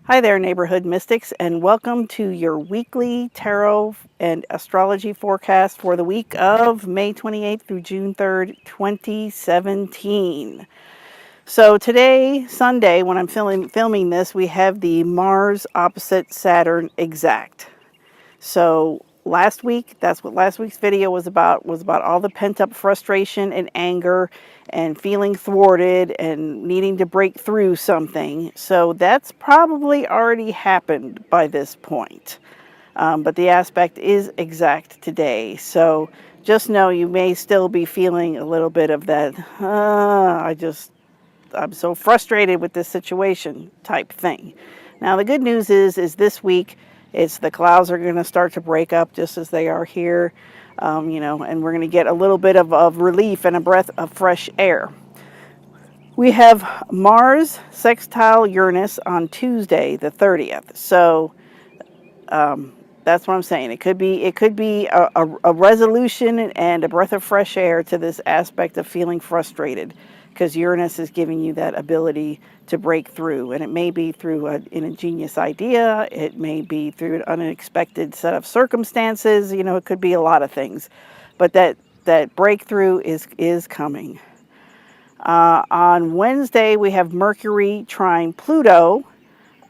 Hi there, neighborhood mystics, and welcome to your weekly tarot and astrology forecast for the week of May 28th through June 3rd, 2017. So today, Sunday, when I'm filming this, we have the Mars opposite Saturn exact. So last week, that's what last week's video was about all the pent-up frustration and anger and feeling thwarted and needing to break through something. So that's probably already happened by this point. But the aspect is exact today. So just know you may still be feeling a little bit of that, I'm so frustrated with this situation type thing. Now the good news is this week, it's the clouds are going to start to break up just as they are here, and we're going to get a little bit of relief and a breath of fresh air. We have Mars sextile Uranus on Tuesday, the 30th. So that's what I'm saying. It could be a resolution and a breath of fresh air to this aspect of feeling frustrated, because Uranus is giving you that ability to break through, and it may be through an ingenious idea, it may be through an unexpected set of circumstances. It could be a lot of things, but that breakthrough is coming. On Wednesday, we have Mercury trine Pluto.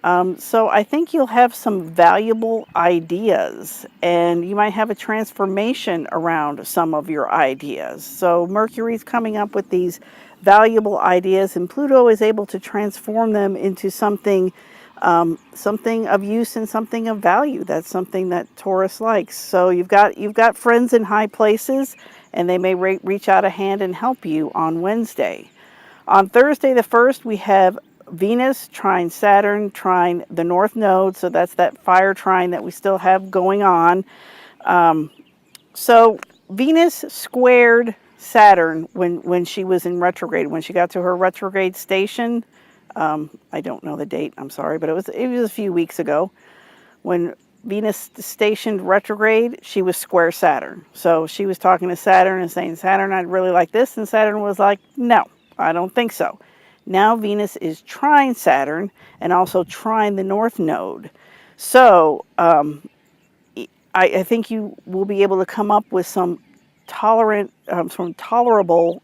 So I think you'll have some valuable ideas, and you might have a transformation around some of your ideas. So Mercury's coming up with these valuable ideas, and Pluto is able to transform them into something of use and something of value. That's something that Taurus likes. So you've got friends in high places, and they may reach out a hand and help you on Wednesday. On Thursday the 1st, we have Venus trine Saturn trine the North Node, so that's that fire trine that we still have going on. So Venus squared Saturn when she was in retrograde, when she got to her retrograde station. I don't know the date, I'm sorry, but it was a few weeks ago. When Venus stationed retrograde, she was square Saturn. So she was talking to Saturn and saying, Saturn, I'd really like this, and Saturn was like, no, I don't think so. Now Venus is trine Saturn and also trine the North Node. So I think you will be able to come up with some tolerable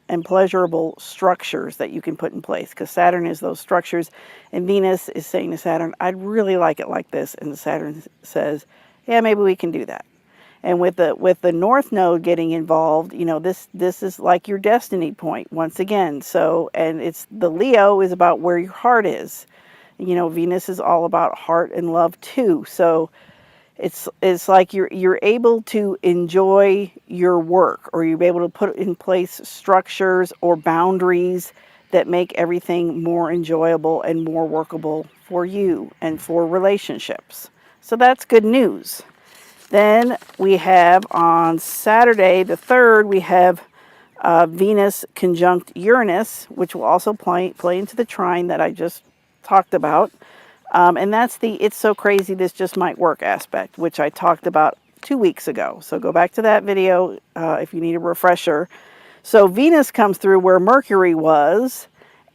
and pleasurable structures that you can put in place, because Saturn is those structures, and Venus is saying to Saturn, I'd really like it like this, and Saturn says, yeah, maybe we can do that. And with the North Node getting involved, this is like your destiny point once again. So, and it's the Leo is about where your heart is. Venus is all about heart and love too. So it's like you're able to enjoy your work, or you're able to put in place structures or boundaries that make everything more enjoyable and more workable for you and for relationships. So that's good news. Then we have on Saturday the 3rd, we have Venus conjunct Uranus, which will also play into the trine that I just talked about. And that's the it's so crazy this just might work aspect, which I talked about 2 weeks ago. So go back to that video if you need a refresher. So Venus comes through where Mercury was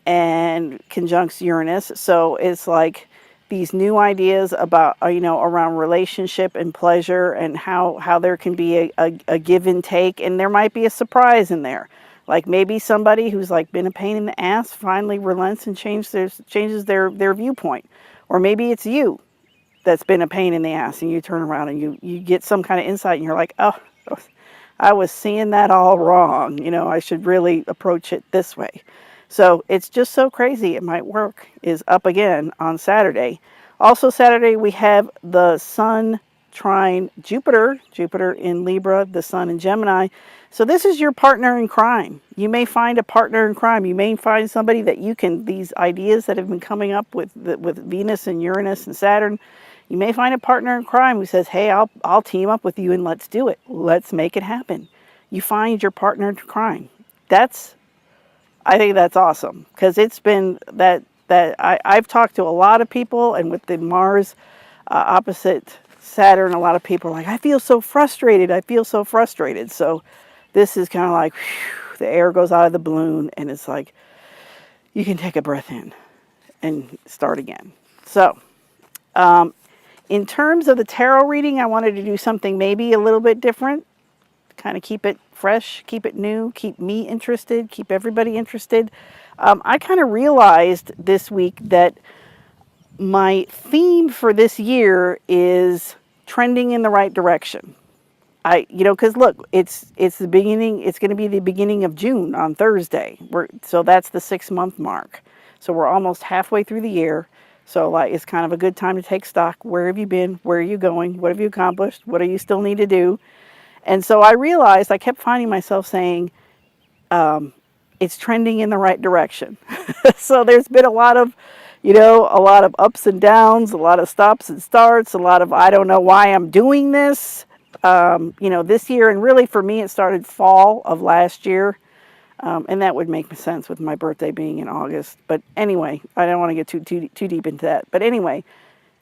and conjuncts Uranus. So it's like these new ideas about, around relationship and pleasure, and how there can be a give and take, and there might be a surprise in there. Like maybe somebody who's like been a pain in the ass finally relents and changes their viewpoint. Or maybe it's you that's been a pain in the ass, and you turn around and you get some kind of insight, and you're like, oh, I was seeing that all wrong. I should really approach it this way. So it's just so crazy it might work is up again on Saturday. Also Saturday we have the Sun trine Jupiter in Libra, the Sun in Gemini. So this is your partner in crime. You may find a partner in crime. You may find somebody that these ideas that have been coming up with Venus and Uranus and Saturn. You may find a partner in crime who says, hey, I'll team up with you and let's do it. Let's make it happen. You find your partner in crime. I think that's awesome, because it's been I've talked to a lot of people, and with the Mars opposite Saturn, a lot of people are like, I feel so frustrated. So this is kind of like, whew, the air goes out of the balloon, and it's like, you can take a breath in and start again. So In terms of the tarot reading, I wanted to do something maybe a little bit different, kind of keep it fresh, keep it new, keep me interested, keep everybody interested. I kind of realized this week that my theme for this year is trending in the right direction. Because look, it's the beginning. It's going to be the beginning of June on Thursday. So that's the 6 month mark. So we're almost halfway through the year. So like, it's kind of a good time to take stock. Where have you been? Where are you going? What have you accomplished? What do you still need to do? And so I realized I kept finding myself saying, it's trending in the right direction. So there's been a lot of ups and downs, a lot of stops and starts, a lot of I don't know why I'm doing this. This year, and really for me, it started fall of last year. And that would make sense with my birthday being in August. But anyway, I don't want to get too deep into that. But anyway,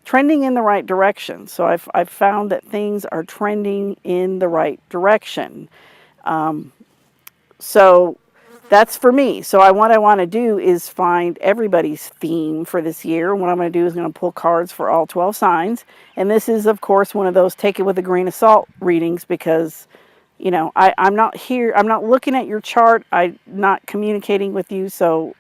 trending in the right direction. So I've found that things are trending in the right direction. So that's for me. So what I want to do is find everybody's theme for this year. What I'm going to do is going to pull cards for all 12 signs. And this is, of course, one of those take it with a grain of salt readings because, I'm not here. I'm not looking at your chart. I'm not communicating with you. So,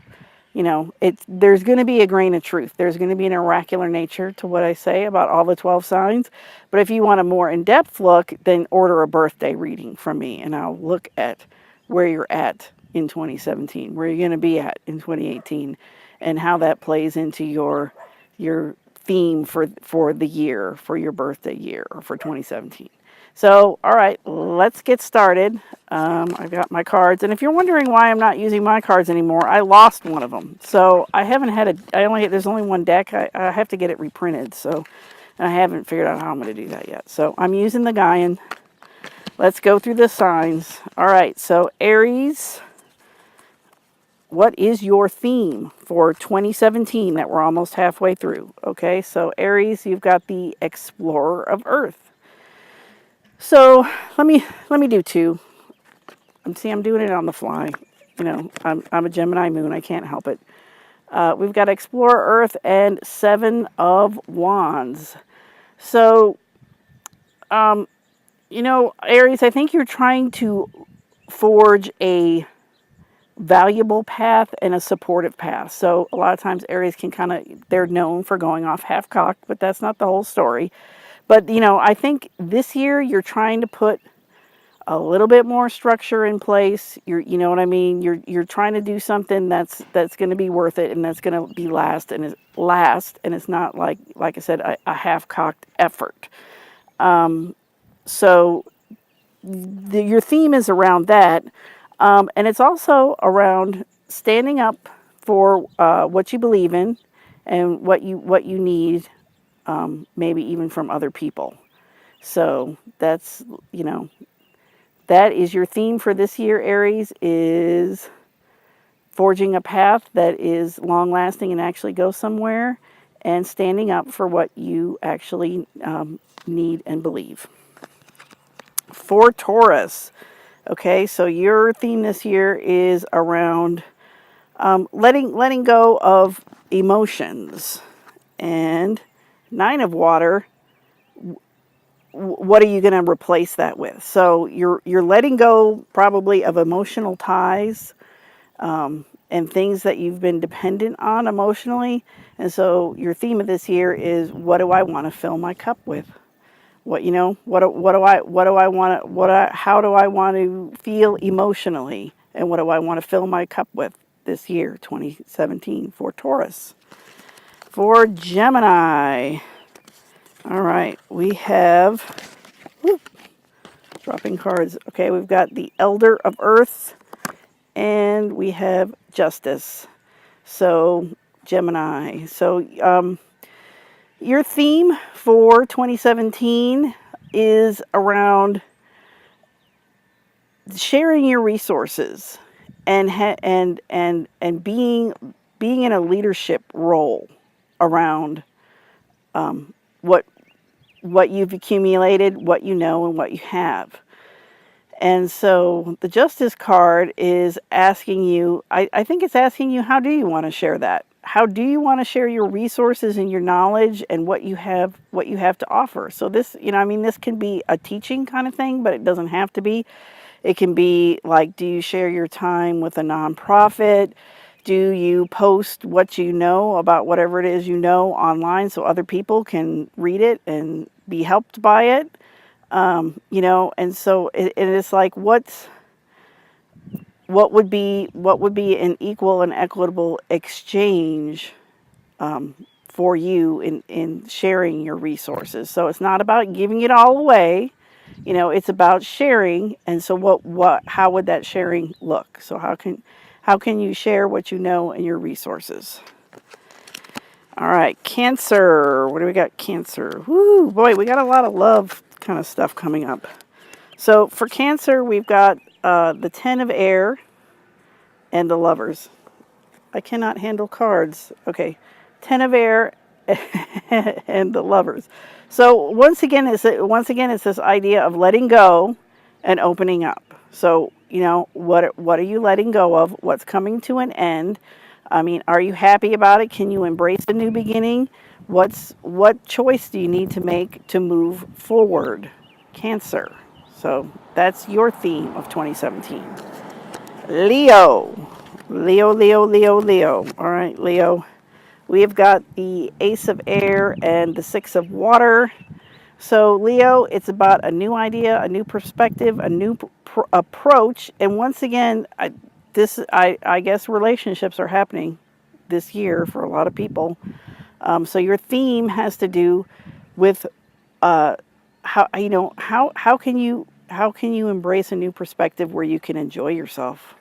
there's going to be a grain of truth. There's going to be an oracular nature to what I say about all the 12 signs. But if you want a more in-depth look, then order a birthday reading from me and I'll look at where you're at in 2017, where you're going to be at in 2018, and how that plays into your theme for the year, for your birthday year, or for 2017. So, all right, let's get started. I've got my cards, and if you're wondering why I'm not using my cards anymore, I lost one of them. So I haven't had there's only one deck. I have to get it reprinted, so I haven't figured out how I'm going to do that yet. So I'm using the Gaian. Let's go through the signs. All right, so Aries, what is your theme for 2017 that we're almost halfway through? Okay, so Aries, you've got the Explorer of Earth. So let me do two. I'm doing it on the fly. I'm a Gemini moon. I can't help it. We've got Explorer Earth and Seven of Wands. So, Aries, I think you're trying to forge a valuable path and a supportive path. So a lot of times Aries they're known for going off half-cocked, but that's not the whole story. But, I think this year you're trying to put a little bit more structure in place. You know what I mean? You're trying to do something that's going to be worth it and that's going to be last and it's not like I said, a half-cocked effort. So your theme is around that. And it's also around standing up for what you believe in and what you need, maybe even from other people. So that's, that is your theme for this year, Aries, is forging a path that is long-lasting and actually goes somewhere, and standing up for what you actually need and believe. For Taurus, okay, so your theme this year is around letting go of emotions. And Nine of Water, what are you going to replace that with? So you're letting go probably of emotional ties and things that you've been dependent on emotionally. And so your theme of this year is, what do I want to fill my cup with? How do I want to feel emotionally, and what do I want to fill my cup with this year, 2017, for Taurus. For Gemini, all right, we have, dropping cards. Okay, we've got the Elder of Earth, and we have Justice. So, Gemini. So, your theme for 2017 is around sharing your resources and being in a leadership role around what you've accumulated, what you know, and what you have. And so the Justice card is asking you, I think it's asking you, how do you want to share that? how do you want to share your resources and your knowledge and what you have to offer. So this, I mean, this can be a teaching kind of thing, but it doesn't have to be. It can be like, do you share your time with a nonprofit? Do you post what you know about whatever it is you know online so other people can read it and be helped by it? And so it's like, what would be an equal and equitable exchange for you in sharing your resources. So it's not about giving it all away, it's about sharing. And so how would that sharing look? So how can you share what you know and your resources? All right, Cancer. What do we got? Cancer. Woo, boy, we got a lot of love kind of stuff coming up. So for Cancer, we've got the 10 of air and the Lovers. I cannot handle cards. Okay, 10 of air and the Lovers. So once again, it's this idea of letting go and opening up. So, what are you letting go of? What's coming to an end? I mean, are you happy about it? Can you embrace a new beginning? What choice do you need to make to move forward? Cancer. So that's your theme of 2017. Leo. Leo. All right, Leo. We've got the Ace of Air and the Six of Water. So Leo, it's about a new idea, a new perspective, a new approach. And once again, I guess relationships are happening this year for a lot of people. So your theme has to do with how can you embrace a new perspective where you can enjoy yourself.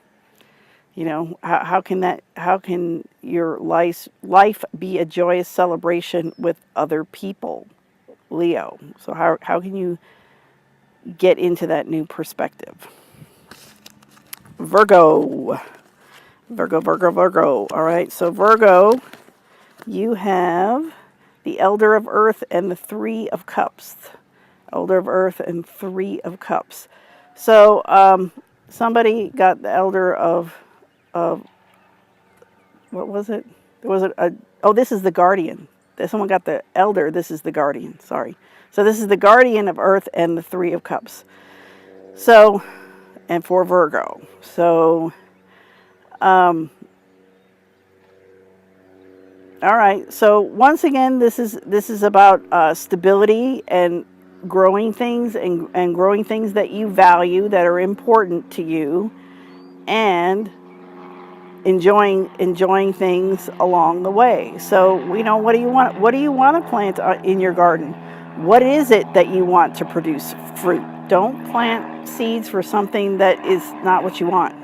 How can your life be a joyous celebration with other people, Leo? So how can you get into that new perspective? Virgo. All right, so Virgo, you have the Elder of Earth and the Three of Cups. Elder of Earth and Three of Cups. So somebody got the Elder of what was it? This is the Guardian. Someone got the Elder. This is the Guardian. Sorry. So this is the Guardian of Earth and the Three of Cups. So, and for Virgo. So, all right. So once again, this is about stability and growing things and growing things that you value, that are important to you, and enjoying things along the way. So what do you want to plant in your garden? What is it that you want to produce fruit? Don't plant seeds for something that is not what you want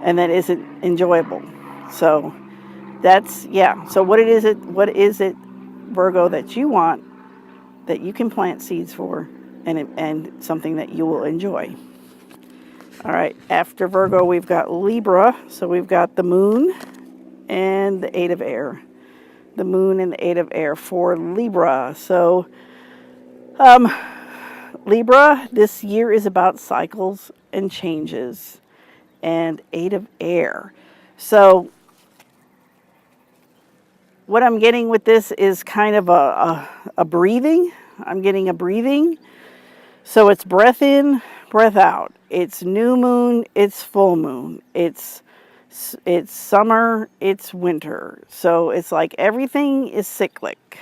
and that isn't enjoyable. So that's, so what is it, Virgo, that you want, that you can plant seeds for, and something that you will enjoy? All right, after Virgo, we've got Libra. So we've got the Moon and the Eight of Air. The Moon and the Eight of Air for Libra. So, Libra, this year is about cycles and changes, and Eight of Air. So, what I'm getting with this is kind of a breathing. I'm getting a breathing. So it's breath in, breath out. It's new moon, it's full moon. It's summer, it's winter. So it's like everything is cyclic,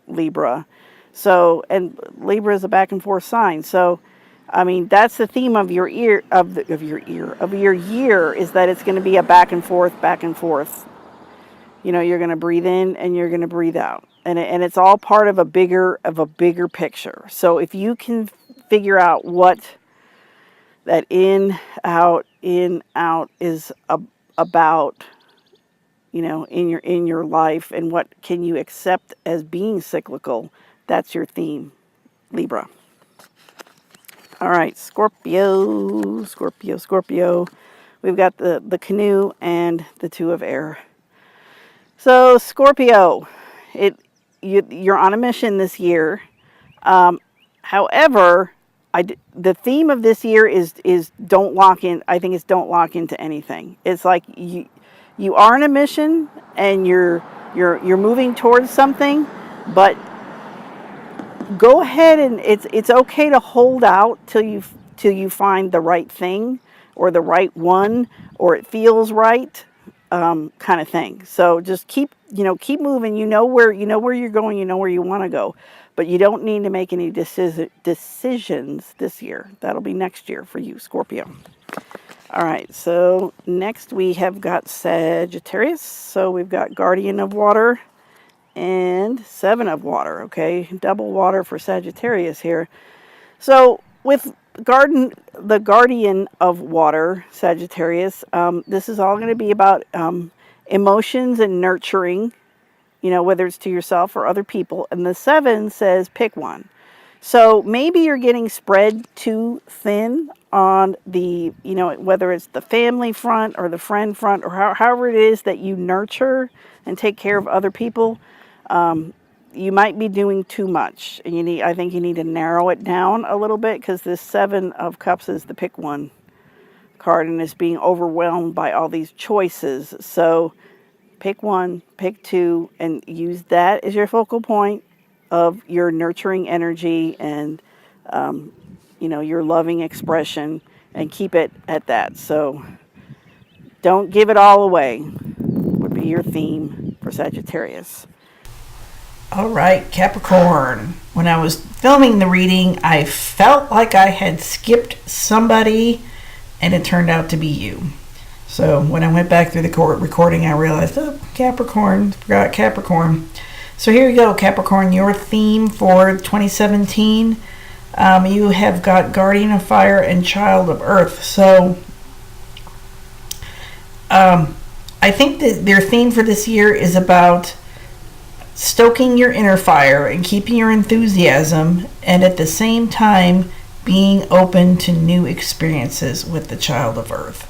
Libra. So, and Libra is a back and forth sign. So, I mean, that's the theme of your year, is that it's going to be a back and forth. You're going to breathe in and you're going to breathe out. And it's all part of a bigger picture. So if you can figure out what that in, out is about, in your life, and what can you accept as being cyclical, that's your theme, Libra. All right, Scorpio. We've got the Canoe and the Two of Air. So Scorpio, you're on a mission this year. However, the theme of this year is don't lock in. I think it's don't lock into anything. It's like you are on a mission, and you're you're moving towards something, but go ahead, and it's okay to hold out till you find the right thing or the right one, or it feels right, kind of thing. So just keep moving. You know where you're going. You know where you want to go, but you don't need to make any decisions this year. That'll be next year for you, Scorpio. All right, so next we have got Sagittarius. So we've got Guardian of Water and Seven of Water, okay? Double water for Sagittarius here. So with the Guardian of Water, Sagittarius, this is all going to be about emotions and nurturing, whether it's to yourself or other people. And the Seven says pick one. So maybe you're getting spread too thin on the, whether it's the family front or the friend front, or however it is that you nurture and take care of other people. You might be doing too much, and I think you need to narrow it down a little bit, because this Seven of Cups is the pick one card, and it's being overwhelmed by all these choices. So pick one, pick two, and use that as your focal point of your nurturing energy and your loving expression, and keep it at that. So don't give it all away would be your theme for Sagittarius. All right, Capricorn. When I was filming the reading, I felt like I had skipped somebody, and it turned out to be you. So when I went back through the recording, I realized, Capricorn, forgot Capricorn. So here you go, Capricorn, your theme for 2017. You have got Guardian of Fire and Child of Earth. So I think that their theme for this year is about stoking your inner fire and keeping your enthusiasm, and at the same time being open to new experiences with the Child of Earth.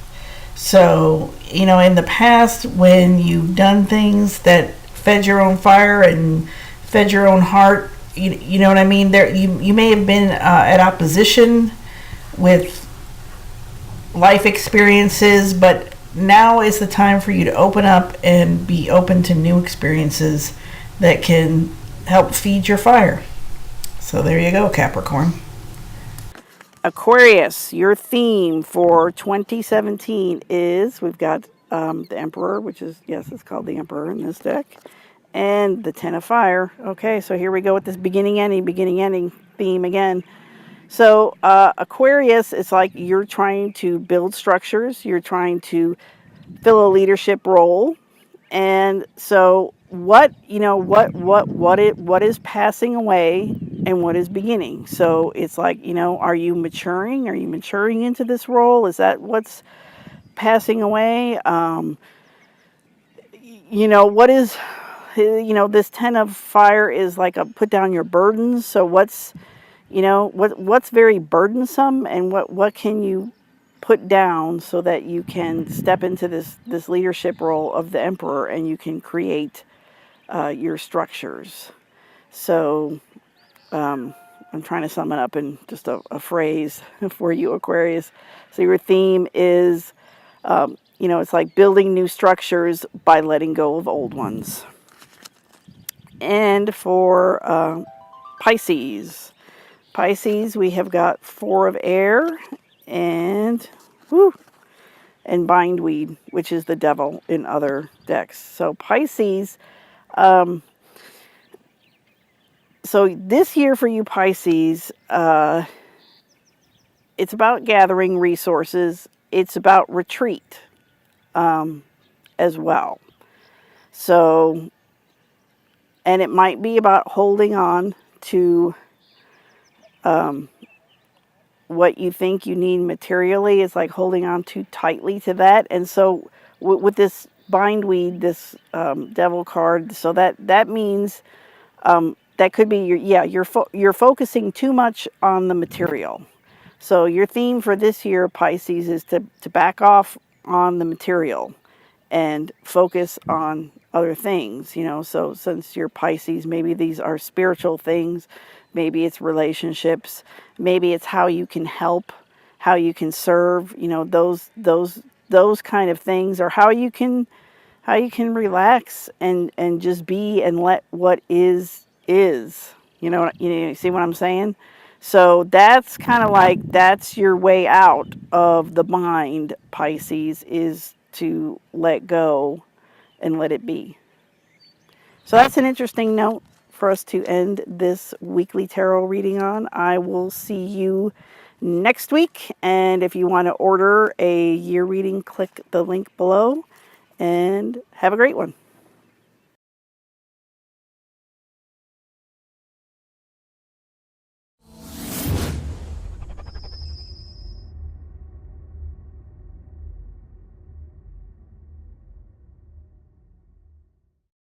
So, in the past, when you've done things that fed your own fire and fed your own heart, you know what I mean? You may have been at opposition with life experiences, but now is the time for you to open up and be open to new experiences that can help feed your fire. So there you go, Capricorn. Aquarius, your theme for 2017 is, we've got the Emperor, which is, yes, it's called the Emperor in this deck, and the Ten of Fire. Okay, so here we go with this beginning-ending theme again. So Aquarius, it's like you're trying to build structures, you're trying to fill a leadership role, and so what is passing away and what is beginning. So it's like, are you maturing? Are you maturing into this role? Is that what's passing away? What is, this Ten of Fire is like a put down your burdens. So what's very burdensome, and what can you put down so that you can step into this leadership role of the Emperor, and you can create your structures. So I'm trying to sum it up in just a phrase for you, Aquarius. So your theme is, it's like building new structures by letting go of old ones. And for Pisces, we have got Four of Air and bindweed, which is the devil in other decks. So Pisces, so this year for you Pisces, it's about gathering resources. It's about retreat as well. So, and it might be about holding on to what you think you need materially. Is like holding on too tightly to that. And so with this bindweed, this devil card, so that means that could be you're focusing too much on the material. So your theme for this year, Pisces, is to back off on the material and focus on other things. So since you're Pisces, maybe these are spiritual things, maybe it's relationships, maybe it's how you can help, how you can serve, those kind of things, or how you can how you can relax and just be and let what is. You see what I'm saying? So that's kind of like, that's your way out of the mind, Pisces, is to let go and let it be. So that's an interesting note for us to end this weekly tarot reading on. I will see you next week. And if you want to order a year reading, click the link below, and have a great one.